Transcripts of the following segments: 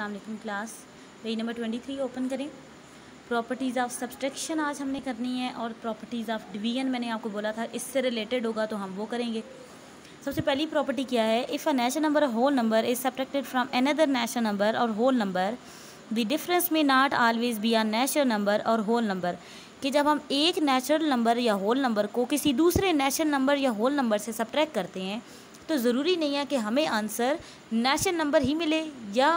अस्सलाम वालेकुम class. Page number 23 open करें। प्रॉपर्टीज़ ऑफ सब्सट्रैक्शन आज हमने करनी है और प्रॉपर्टीज़ ऑफ डिवीजन मैंने आपको बोला था इससे रिलेटेड होगा तो हम वो करेंगे। सबसे पहली प्रॉपर्टी क्या है, if a natural number whole number is subtracted from another natural number और होल नंबर द डिफरेंस में not always be a natural number और होल नंबर, कि जब हम एक नेचुरल नंबर या होल नंबर को किसी दूसरे नेचुरल नंबर या होल नंबर से सब्ट्रैक्ट करते हैं तो ज़रूरी नहीं है कि हमें आंसर नेचुरल नंबर ही मिले या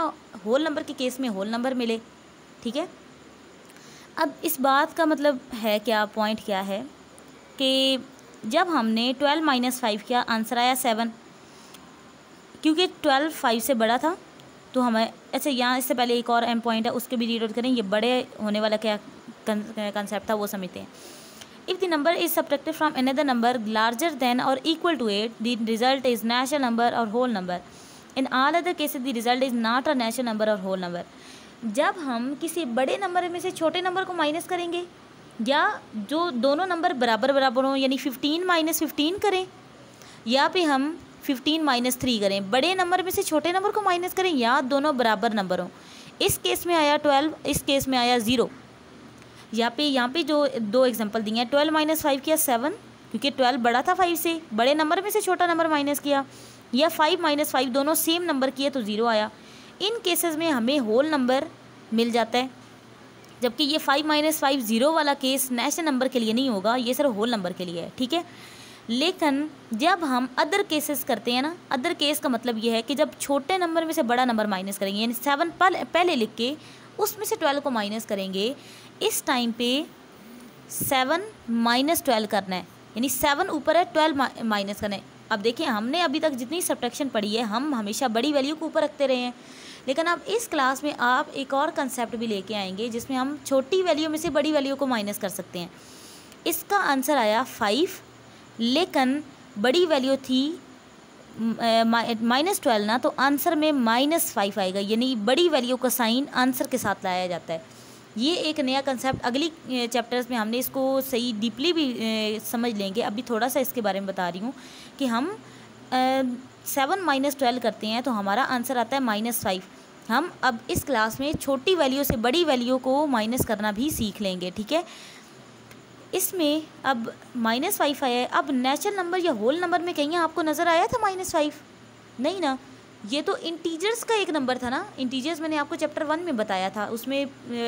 होल नंबर के केस में होल नंबर मिले। ठीक है, अब इस बात का मतलब है क्या, पॉइंट क्या है कि जब हमने 12 - 5 किया आंसर आया 7, क्योंकि 12 5 से बड़ा था तो हमें अच्छा यहाँ इससे पहले एक और पॉइंट है उसके भी रीड आउट करें। ये बड़े होने वाला क्या कंसेप्ट था वो समझते हैं। If the number is subtracted from another number larger than or equal to it, the result is natural number or whole number. In all other cases, the result is not a natural number or whole number. जब हम किसी बड़े number में से छोटे number को minus करेंगे या जो दोनों नंबर बराबर बराबर हों यानी 15 - 15 करें या फिर हम 15 - 3 करें, बड़े नंबर में से छोटे नंबर को माइनस करें या दोनों बराबर नंबर हों। इस केस में आया 12, इस केस में आया 0। यहाँ पे जो दो एग्जांपल दिए हैं, 12 - 5 किया 7 क्योंकि 12 बड़ा था 5 से, बड़े नंबर में से छोटा नंबर माइनस किया, या 5 - 5 दोनों सेम नंबर किए तो 0 आया। इन केसेस में हमें होल नंबर मिल जाता है, जबकि ये 5 - 5 0 वाला केस नेचुरल नंबर के लिए नहीं होगा, ये सिर्फ होल नंबर के लिए है। ठीक है, लेकिन जब हम अदर केसेस करते हैं ना, अदर केस का मतलब ये है कि जब छोटे नंबर में से बड़ा नंबर माइनस करेंगे यानी 7 पहले लिख के उसमें से 12 को माइनस करेंगे, इस टाइम पे 7 - 12 करना है, यानी 7 ऊपर है 12 माइनस करना है। अब देखिए हमने अभी तक जितनी सब्ट्रैक्शन पढ़ी है हम हमेशा बड़ी वैल्यू को ऊपर रखते रहे हैं, लेकिन अब इस क्लास में आप एक और कंसेप्ट भी लेके आएंगे जिसमें हम छोटी वैल्यू में से बड़ी वैल्यू को माइनस कर सकते हैं। इसका आंसर आया 5, लेकिन बड़ी वैल्यू थी -12 ना, तो आंसर में -5 आएगा, यानी बड़ी वैल्यू का साइन आंसर के साथ लाया जाता है। ये एक नया कंसेप्ट अगली चैप्टर्स में हमने इसको सही डीपली भी समझ लेंगे। अभी थोड़ा सा इसके बारे में बता रही हूँ कि हम 7 - 12 करते हैं तो हमारा आंसर आता है -5। हम अब इस क्लास में छोटी वैल्यू से बड़ी वैल्यू को माइनस करना भी सीख लेंगे। ठीक है, इसमें अब -5 आया है। अब नेचुरल नंबर या होल नंबर में कहीं आपको नज़र आया था -5? नहीं ना, ये तो इंटीजर्स का एक नंबर था ना। इंटीजर्स मैंने आपको चैप्टर 1 में बताया था, उसमें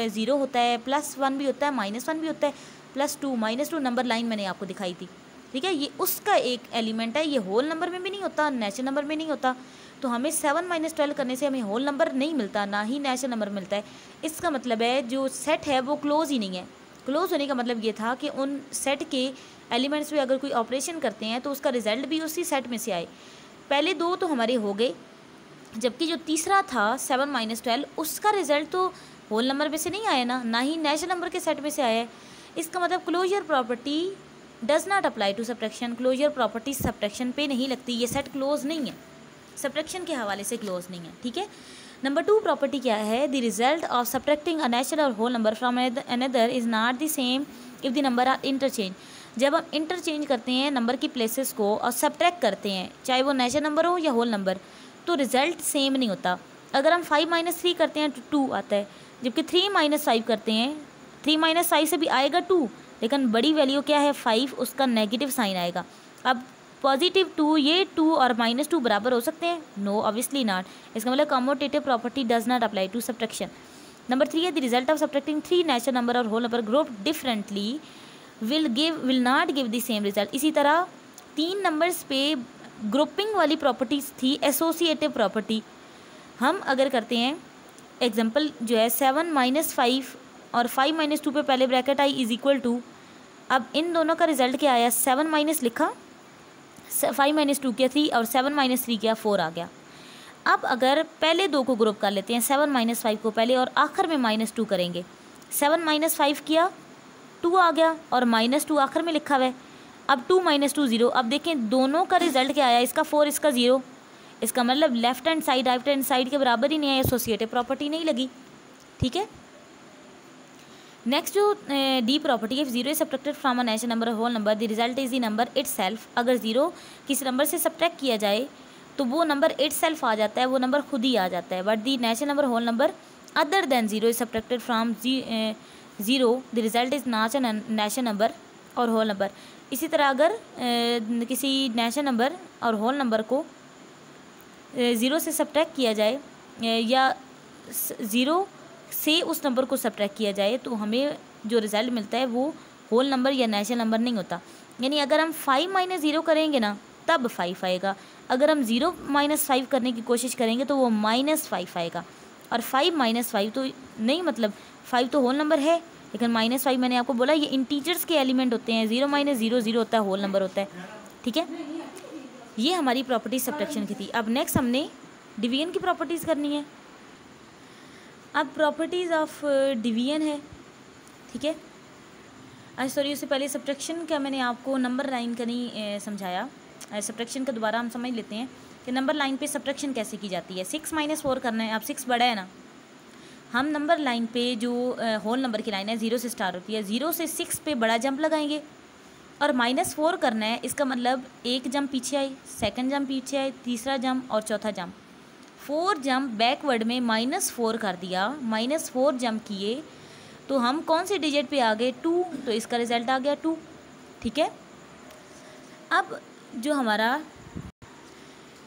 0 होता है, +1 भी होता है, -1 भी होता है, +2 -2 नंबर लाइन मैंने आपको दिखाई थी। ठीक है, ये उसका एक एलिमेंट है, ये होल नंबर में भी नहीं होता, नेचुरल नंबर में नहीं होता। तो हमें 7 - 12 करने से हमें होल नंबर नहीं मिलता, ना ही नेचुरल नंबर मिलता है। इसका मतलब है जो सेट है वो क्लोज ही नहीं है। क्लोज होने का मतलब ये था कि उन सेट के एलिमेंट्स में अगर कोई ऑपरेशन करते हैं तो उसका रिजल्ट भी उसी सेट में से आए। पहले दो तो हमारे हो गए, जबकि जो तीसरा था 7 - 12 उसका रिजल्ट तो होल नंबर में से नहीं आया ना ही नेचुरल नंबर के सेट में से आया है। इसका मतलब closure property does not apply to subtraction. Closure property subtraction पे नहीं लगती, ये सेट क्लोज नहीं है, सब्ट्रैक्शन के हवाले से क्लोज नहीं है। ठीक है, नंबर 2 प्रॉपर्टी क्या है, the result of subtracting a natural or whole number from another is not the same if the number are interchange. जब हम इंटरचेंज करते हैं नंबर की प्लेसेस को और सब्ट्रैक्ट करते हैं, चाहे वो नेचुरल नंबर हो या होल नंबर, तो रिज़ल्ट सेम नहीं होता। अगर हम 5 - 3 करते हैं तो 2 आता है, जबकि 3 - 5 करते हैं, 3 - 5 से भी आएगा 2, लेकिन बड़ी वैल्यू क्या है 5, उसका नेगेटिव साइन आएगा। अब +2, ये 2 और -2 बराबर हो सकते हैं? No, obviously not. इसका मतलब commutative property does not apply to subtraction. Number 3 है the result of subtracting 3 natural number और whole number group differently will not give the same result. इसी तरह 3 नंबर्स पे ग्रुपिंग वाली प्रॉपर्टीज़ थी, एसोसिएटिव प्रॉपर्टी। हम अगर करते हैं एग्जांपल जो है 7 - 5 और 5 - 2 पे पहले ब्रैकेट आई =, अब इन दोनों का रिजल्ट क्या आया, 7 माइनस लिखा, 5 - 2 किया 3 और 7 - 3 किया 4 आ गया। अब अगर पहले दो को ग्रुप कर लेते हैं, 7 - 5 को पहले और आखिर में -2 करेंगे, 7 - 5 किया 2 आ गया और -2 आखिर में लिखा हुआ है। अब 2 - 2 0। अब देखें दोनों का रिजल्ट क्या आया, इसका 4 इसका 0। इसका मतलब left hand side right hand side के बराबर ही नहीं है, एसोसिएटिव प्रॉपर्टी नहीं लगी। ठीक है, नेक्स्ट जो डी प्रॉपर्टी है, 0 is subtracted from a natural number और whole number the result is the number itself. अगर 0 किसी नंबर से सब्ट्रैक्ट किया जाए तो वो नंबर इटसेल्फ आ जाता है, वो नंबर खुद ही आ जाता है। But the natural number whole number other than zero is subtracted from zero, the result is natural number और होल नंबर। इसी तरह अगर किसी नेचुरल नंबर और होल नंबर को ज़ीरो से सब्ट्रैक्ट किया जाए या ज़ीरो से उस नंबर को सब्ट्रैक्ट किया जाए तो हमें जो रिज़ल्ट मिलता है वो होल नंबर या नेचुरल नंबर नहीं होता। यानी अगर हम 5 - 0 करेंगे ना तब 5 आएगा, अगर हम 0 - 5 करने की कोशिश करेंगे तो वो -5 आएगा। और 5 - 5 तो नहीं, मतलब 5 तो होल नंबर है, लेकिन -5 मैंने आपको बोला ये इंटीजर्स के एलिमेंट होते हैं। 0 - 0 0 होता है, होल नंबर होता है। ठीक है, ये हमारी प्रॉपर्टी सब्ट्रैक्शन की थी। अब नेक्स्ट हमने डिवीजन की प्रॉपर्टीज़ करनी है। अब प्रॉपर्टीज़ ऑफ डिवीजन है, ठीक है। सॉरी, उससे पहले सब्ट्रैक्शन का मैंने आपको नंबर लाइन का नहीं समझाया। सब्ट्रैक्शन का दोबारा हम समझ लेते हैं कि नंबर लाइन पे सब्ट्रैक्शन कैसे की जाती है। 6 - 4 करना है। अब 6 बड़ा है ना, हम नंबर लाइन पे जो होल नंबर की लाइन है 0 से स्टार्ट होती है, 0 से 6 पे बड़ा जंप लगाएंगे और -4 करना है। इसका मतलब एक जंप पीछे आई, सेकंड जंप पीछे आई, तीसरा जंप और चौथा जंप। 4 जंप बैकवर्ड में -4 कर दिया, -4 जंप किए तो हम कौन से डिजिट पे आ गए? 2, तो इसका रिजल्ट आ गया 2। ठीक है, अब जो हमारा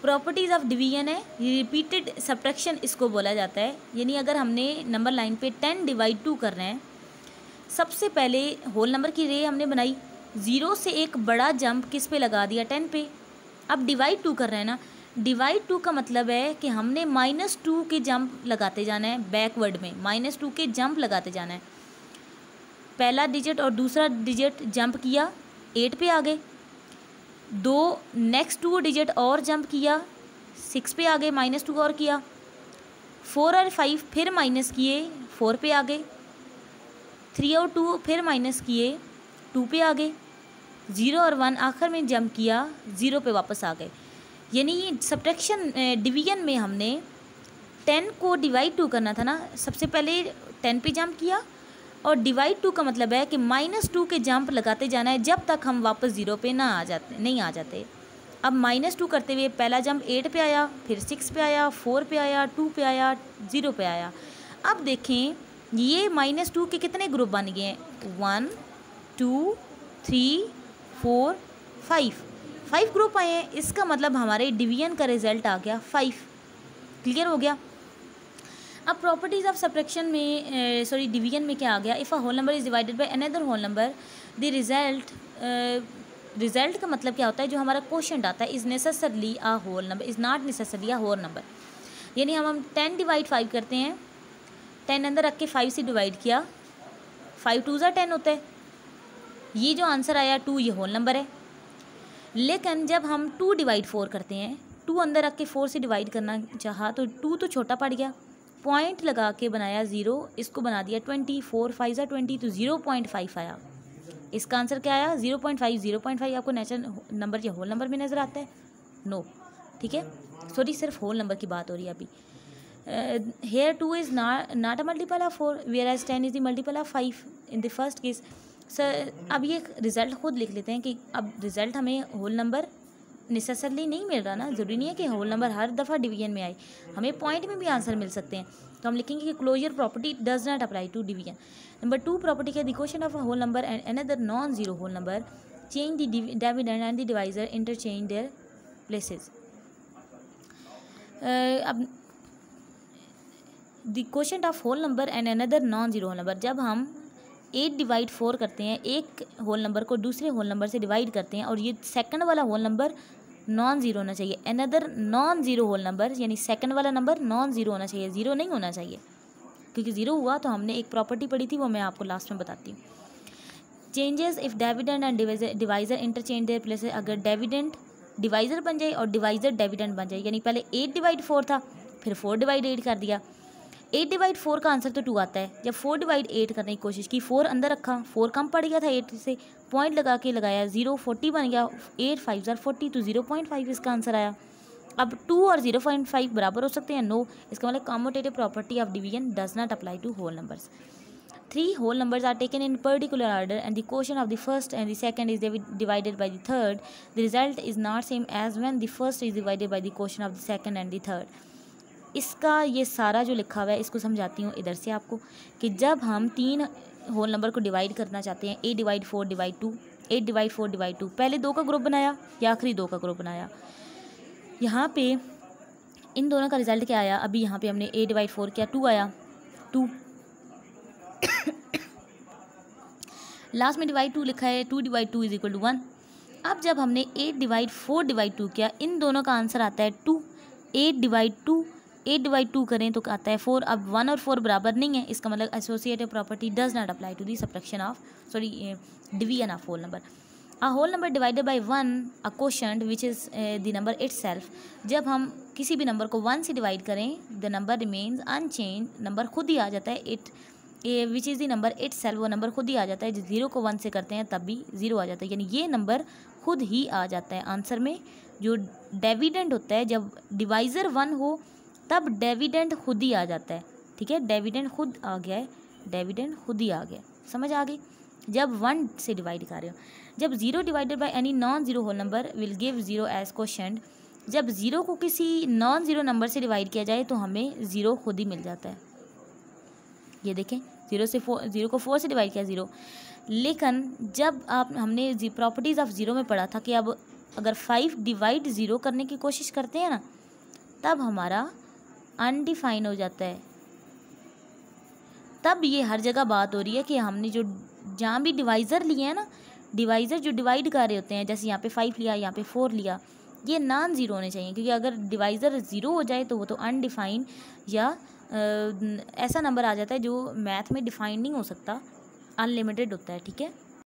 प्रॉपर्टीज़ ऑफ डिवीजन है, रिपीटेड सब्ट्रैक्शन इसको बोला जाता है। यानी अगर हमने नंबर लाइन पे 10 / 2 कर रहे हैं, सबसे पहले होल नंबर की रे हमने बनाई, 0 से एक बड़ा जंप किस पे लगा दिया? 10 पे। अब डिवाइड 2 कर रहे हैं ना, डिवाइड 2 का मतलब है कि हमने -2 के जंप लगाते जाना है बैकवर्ड में, -2 के जंप लगाते जाना है। पहला डिजिट और दूसरा डिजिट जंप किया, 8 पे आ गए। 2 नेक्स्ट 2 डिजिट और जंप किया, 6 पे आ गए, -2 और किया। 4 और 5 फिर माइनस किए, 4 पे आ गए। 3 और 2 फिर माइनस किए, 2 पे आ गए। 0 और 1 आखिर में जंप किया, 0 पे वापस आ गए। यानी सब्ट्रैक्शन डिवीजन में हमने 10 को डिवाइड 2 करना था ना, सबसे पहले 10 पे जंप किया और डिवाइड 2 का मतलब है कि -2 के जंप लगाते जाना है जब तक हम वापस 0 पे नहीं आ जाते। अब -2 करते हुए पहला जंप 8 पे आया, फिर 6 पे आया, 4 पे आया, 2 पे आया, 0 पे आया। अब देखें ये -2 के कितने ग्रुप बन गए हैं? 1 2 3 4 5 ग्रुप आए हैं। इसका मतलब हमारे डिवीजन का रिजल्ट आ गया 5। क्लियर हो गया। अब प्रॉपर्टीज़ ऑफ सब्ट्रैक्शन में डिवीजन में क्या आ गया? If a whole number is divided by another whole number the result का मतलब क्या होता है? जो हमारा क्वोशंट आता है is necessarily a whole number, is not necessarily a whole number. यानी हम 10 / 5 करते हैं, 10 अंदर रख के 5 से डिवाइड किया, 5 2 ज़ा 10 होता है। ये जो आंसर आया 2, ये होल नंबर है। लेकिन जब हम 2 / 4 करते हैं, 2 अंदर रख के 4 से डिवाइड करना चाहा तो 2 तो छोटा पड़ गया, पॉइंट लगा के बनाया 0, इसको बना दिया 20, 4 5 ज़ा 20 तो 0.5 आया। इसका आंसर क्या आया? 0.5। 0.5 आपको नेचुरल नंबर या होल नंबर में नज़र आता है? नो। ठीक है, सॉरी, सिर्फ होल नंबर की बात हो रही है अभी। Here 2 is not a multiple of 4 whereas 10 is the multiple of 5 in the first case. Sir अब ये रिज़ल्ट खुद लिख लेते हैं कि अब रिज़ल्ट हमें होल नंबर नेसेसरली नहीं मिल रहा ना, ज़रूरी नहीं है कि होल नंबर हर दफ़ा डिवीजन में आए, हमें पॉइंट में भी आंसर मिल सकते हैं। तो हम लिखेंगे कि closure property does not apply to division. Number 2 property है the quotient of a whole number and another non zero whole number change the dividend and the divisor interchange their places. अब the quotient of whole number and another non zero whole number, जब हम 8 / 4 करते हैं, एक whole number को दूसरे whole number से divide करते हैं और ये सेकंड वाला होल नंबर नॉन ज़ीरो होना चाहिए। Another non zero whole number यानी सेकंड वाला नंबर नॉन ज़ीरो होना चाहिए, ज़ीरो नहीं होना चाहिए, क्योंकि ज़ीरो हुआ तो हमने एक प्रॉपर्टी पढ़ी थी, वो मैं आपको लास्ट में बताती हूँ। Changes if dividend and divisor interchange their places. अगर डिविडेंड डिवाइज़र बन जाए और डिवाइज़र डिविडेंड बन जाए, यानी पहले 8 / 4 था, फिर 4 / 8 कर दिया। 8 / 4 का आंसर तो 2 आता है। जब 4 / 8 करने की कोशिश की, 4 अंदर रखा, 4 कम पड़ गया था 8 से, पॉइंट लगा के लगाया 0, 40 बन गया, 8 5 ज़ा 40 तो 0.5 इसका आंसर आया। अब 2 और 0.5 बराबर हो सकते हैं? नो। इसका मतलब commutative property of division does not apply to whole numbers. 3 whole numbers are taken in particular order and the quotient of the first and the second is divided by the third, the result is not same as when the first is divided by the quotient of the second and the third. इसका ये सारा जो लिखा हुआ है इसको समझाती हूँ इधर से आपको कि जब हम 3 होल नंबर को डिवाइड करना चाहते हैं 8 डिवाइड 4 डिवाइड 2, 8 डिवाइड 4 डिवाइड 2, पहले 2 का ग्रुप बनाया या आखिरी 2 का ग्रुप बनाया, यहाँ पे इन दोनों का रिजल्ट क्या आया, अभी यहाँ पे हमने 8 डिवाइड 4 किया 2 आया 2, लास्ट में डिवाइड 2 लिखा है 2 डिवाइड 2 इज इक्वल टू 1। अब जब हमने 8 डिवाइड 4 डिवाइड 2 किया इन दोनों का आंसर आता है 2, 8 डिवाइड 2 करें तो आता है 4। अब 1 और 4 बराबर नहीं है, इसका मतलब associative property does not apply to the subtraction of division of whole number. A whole number divided by 1 a quotient which is the number itself, जब हम किसी भी नंबर को 1 से डिवाइड करें the number remains unchanged, number खुद ही आ जाता है, which is the number itself, वो नंबर खुद ही आ जाता है। जब 0 को 1 से करते हैं तब भी 0 आ जाता है, यानी ये नंबर खुद ही आ जाता है आंसर में। जो डिविडेंड होता है जब डिवाइज़र 1 हो तब डिविडेंड खुद ही आ जाता है, ठीक है, डिविडेंड खुद आ गया है, डिविडेंड खुद ही आ गया, समझ आ गई। जब 1 से डिवाइड कर रहे हो, जब 0 divided by any non zero whole number will give 0 as quotient, जब 0 को किसी नॉन ज़ीरो नंबर से डिवाइड किया जाए तो हमें 0 खुद ही मिल जाता है। ये देखें 0 को 4 से डिवाइड किया 0, लेकिन जब हमने प्रॉपर्टीज़ ऑफ 0 में पढ़ा था कि अब अगर 5 डिवाइड 0 करने की कोशिश करते हैं ना तब हमारा अनडिफाइन हो जाता है। तब ये हर जगह बात हो रही है कि हमने जो जहाँ भी डिवाइज़र लिए हैं ना, डिवाइज़र जो डिवाइड कर रहे होते हैं, जैसे यहाँ पे 5 लिया यहाँ पे 4 लिया, ये नॉन ज़ीरो होने चाहिए, क्योंकि अगर डिवाइज़र 0 हो जाए तो वो तो अनडिफाइन या ऐसा नंबर आ जाता है जो मैथ में डिफाइन नहीं हो सकता, अनलिमिटेड होता है, ठीक है।